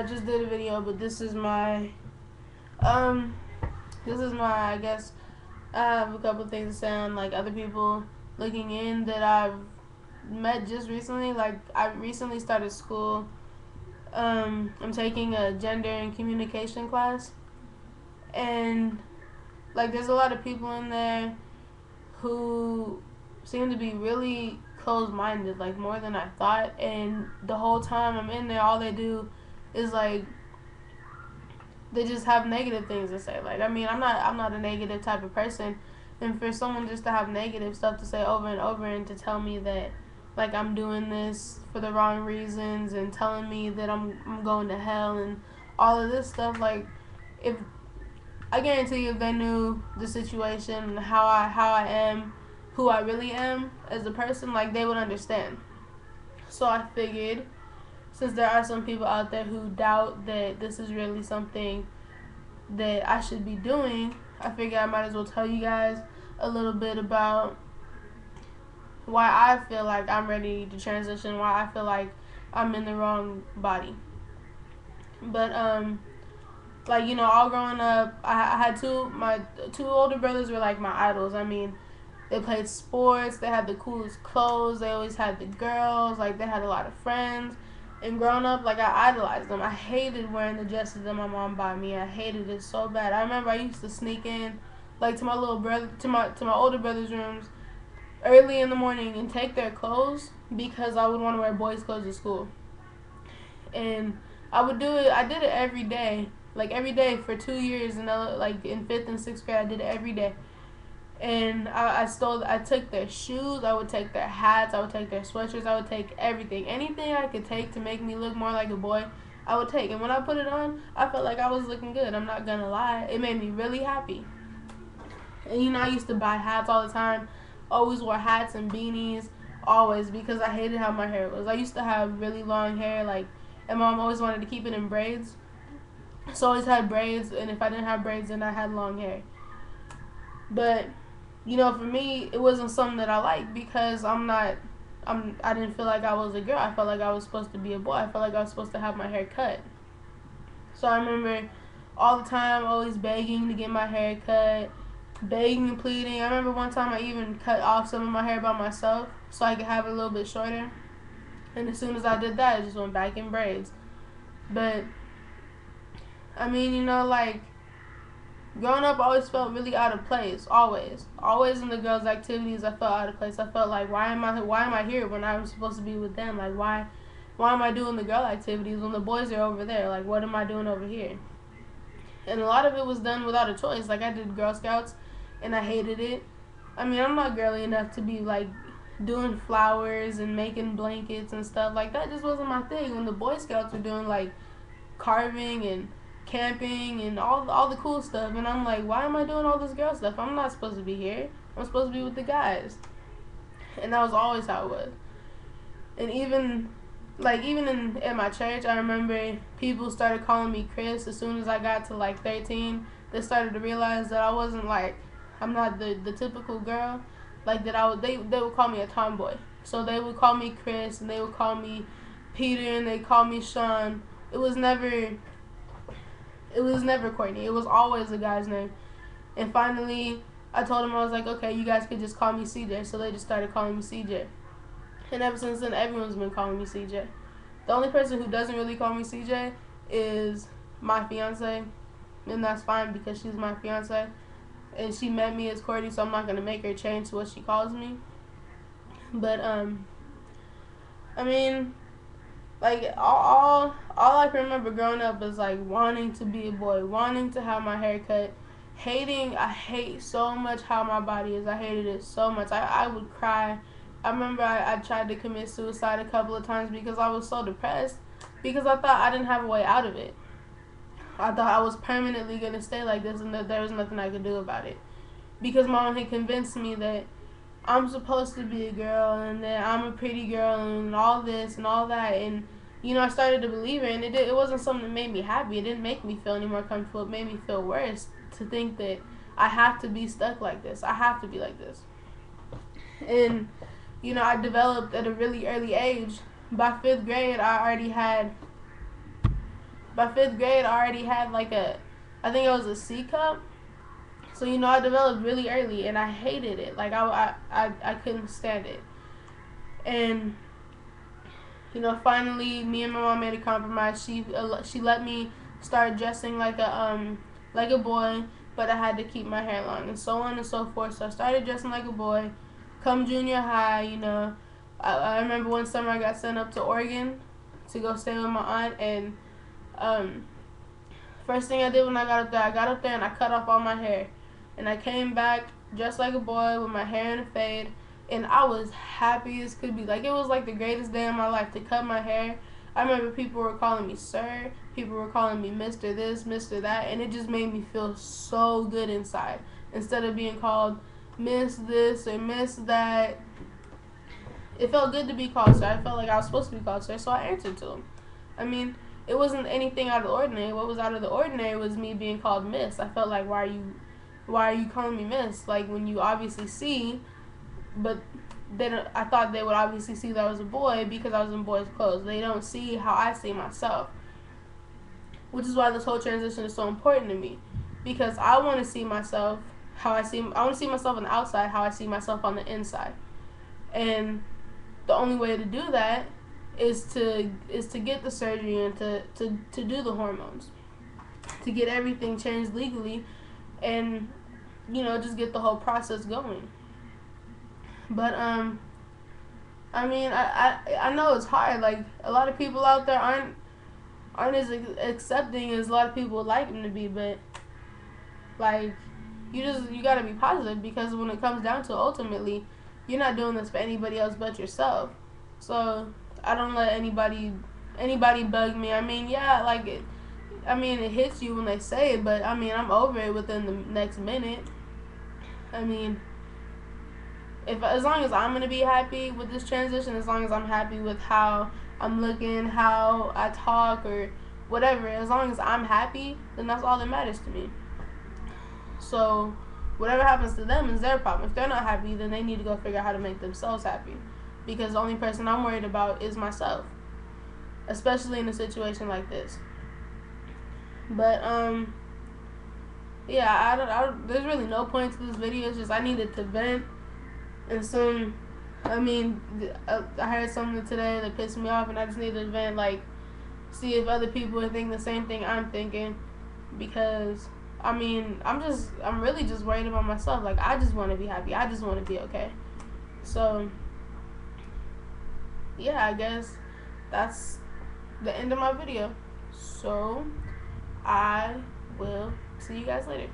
Just did a video, but this is my, I guess, I have a couple things to say on, like, other people looking in that I've met just recently. Like, I recently started school. I'm taking a gender and communication class, and, like, there's a lot of people in there who seem to be really closed-minded, like, more than I thought. And the whole time I'm in there, all they do is, like, they just have negative things to say. Like, I mean, I'm not a negative type of person, and for someone just to have negative stuff to say over and over and to tell me that, like, I'm doing this for the wrong reasons and telling me that I'm going to hell and all of this stuff, like, if I guarantee you, if they knew the situation and how I am, who I really am as a person, like, they would understand. So I figured, since there are some people out there who doubt that this is really something that I should be doing, I figured I might as well tell you guys a little bit about why I feel like I'm ready to transition, why I feel like I'm in the wrong body. But like, all growing up, I had my two older brothers were like my idols. I mean, they played sports, they had the coolest clothes, they always had the girls, like, they had a lot of friends. And growing up, like, I idolized them. I hated wearing the dresses that my mom bought me. I hated it so bad. I remember I used to sneak in, like, to my little brother, to my older brother's rooms early in the morning and take their clothes because I would want to wear boys' clothes to school. And I would do it. I did it every day, like, every day for 2 years. And like, in 5th and 6th grade, I did it every day. And I took their shoes, I would take their hats, I would take their sweatshirts, I would take everything. Anything I could take to make me look more like a boy, I would take. And when I put it on, I felt like I was looking good. I'm not gonna lie. It made me really happy. And, I used to buy hats all the time. Always wore hats and beanies, always, because I hated how my hair was. I used to have really long hair, like, and mom always wanted to keep it in braids. So I always had braids, and if I didn't have braids, then I had long hair. But for me, it wasn't something that I liked because I didn't feel like I was a girl. I felt like I was supposed to be a boy. I felt like I was supposed to have my hair cut. So I remember all the time always begging to get my hair cut, begging and pleading. I remember one time I even cut off some of my hair by myself so I could have it a little bit shorter. And as soon as I did that, it just went back in braids. But, I mean, like, growing up, I always felt really out of place. Always in the girls' activities, I felt out of place. I felt like, why am I here when I'm supposed to be with them? Like, why am I doing the girl activities when the boys are over there? Like, what am I doing over here? And a lot of it was done without a choice. Like, I did Girl Scouts, and I hated it. I mean, I'm not girly enough to be, like, doing flowers and making blankets and stuff. Like, that just wasn't my thing. When the Boy Scouts were doing, like, carving and camping and all the cool stuff, and I'm like, why am I doing all this girl stuff? I'm not supposed to be here. I'm supposed to be with the guys. And that was always how it was. And even in my church, I remember people started calling me Chris as soon as I got to, like, 13. They started to realize that I wasn't, like, I'm not the typical girl, like, that they would call me a tomboy. So they would call me Chris, and they would call me Peter, and they call me Sean. It was never Courtney. It was always a guy's name. And finally, I told him, I was like, okay, you guys could just call me CJ. So they just started calling me CJ. And ever since then, everyone's been calling me CJ. The only person who doesn't really call me CJ is my fiance. And that's fine because she's my fiance. And she met me as Courtney, so I'm not going to make her change to what she calls me. But, I mean, like, all I can remember growing up is, like, wanting to be a boy, wanting to have my hair cut, I hate so much how my body is. I hated it so much. I would cry. I remember I tried to commit suicide a couple of times because I was so depressed because I thought I didn't have a way out of it. I thought I was permanently going to stay like this and that there was nothing I could do about it. Because mom had convinced me that I'm supposed to be a girl and that I'm a pretty girl and all this and all that. And, I started to believe her, and it wasn't something that made me happy. It didn't make me feel any more comfortable. It made me feel worse to think that I have to be stuck like this. I have to be like this. And, I developed at a really early age. By 5th grade, I already had by 5th grade, I already had like I think it was a C cup. So I developed really early, and I hated it. Like I couldn't stand it. And finally, me and my mom made a compromise. She let me start dressing like a boy, but I had to keep my hair long, and so on and so forth. So I started dressing like a boy. Come junior high, I remember one summer I got sent up to Oregon to go stay with my aunt, and um, first thing I did when I got up there and I cut off all my hair, and I came back dressed like a boy with my hair in a fade, and I was happy as could be. Like, it was like the greatest day of my life to cut my hair. I remember people were calling me sir, people were calling me Mr. This, Mr. That, and it just made me feel so good inside. Instead of being called Miss This or Miss That, it felt good to be called sir. I felt like I was supposed to be called sir, so I answered to him. I mean, it wasn't anything out of the ordinary. What was out of the ordinary was me being called Miss. I felt like, why are you calling me Miss? Like, when you obviously see, but then I thought they would obviously see that I was a boy because I was in boys' clothes. They don't see how I see myself, which is why this whole transition is so important to me, because I want to see myself I want to see myself on the outside how I see myself on the inside, and the only way to do that is to get the surgery and to do the hormones, to get everything changed legally, and just get the whole process going. But I mean, I know it's hard. Like, a lot of people out there aren't as accepting as a lot of people would like them to be. But like, you gotta be positive, because when it comes down to it, ultimately, you're not doing this for anybody else but yourself. So I don't let anybody bug me. I mean, yeah, like it hits you when they say it, but I mean, I'm over it within the next minute. I mean, as long as I'm gonna be happy with this transition, as long as I'm happy with how I'm looking, how I talk, or whatever, as long as I'm happy, then that's all that matters to me. So whatever happens to them is their problem. If they're not happy, then they need to go figure out how to make themselves happy, because the only person I'm worried about is myself, especially in a situation like this. But yeah, there's really no point to this video. It's just I needed to vent. And I heard something today that pissed me off, and I just needed to vent, like, see if other people are thinking the same thing I'm thinking, because I mean, I'm really just worried about myself. Like, I just want to be happy. I just want to be okay. So yeah, I guess that's the end of my video. So I will see you guys later.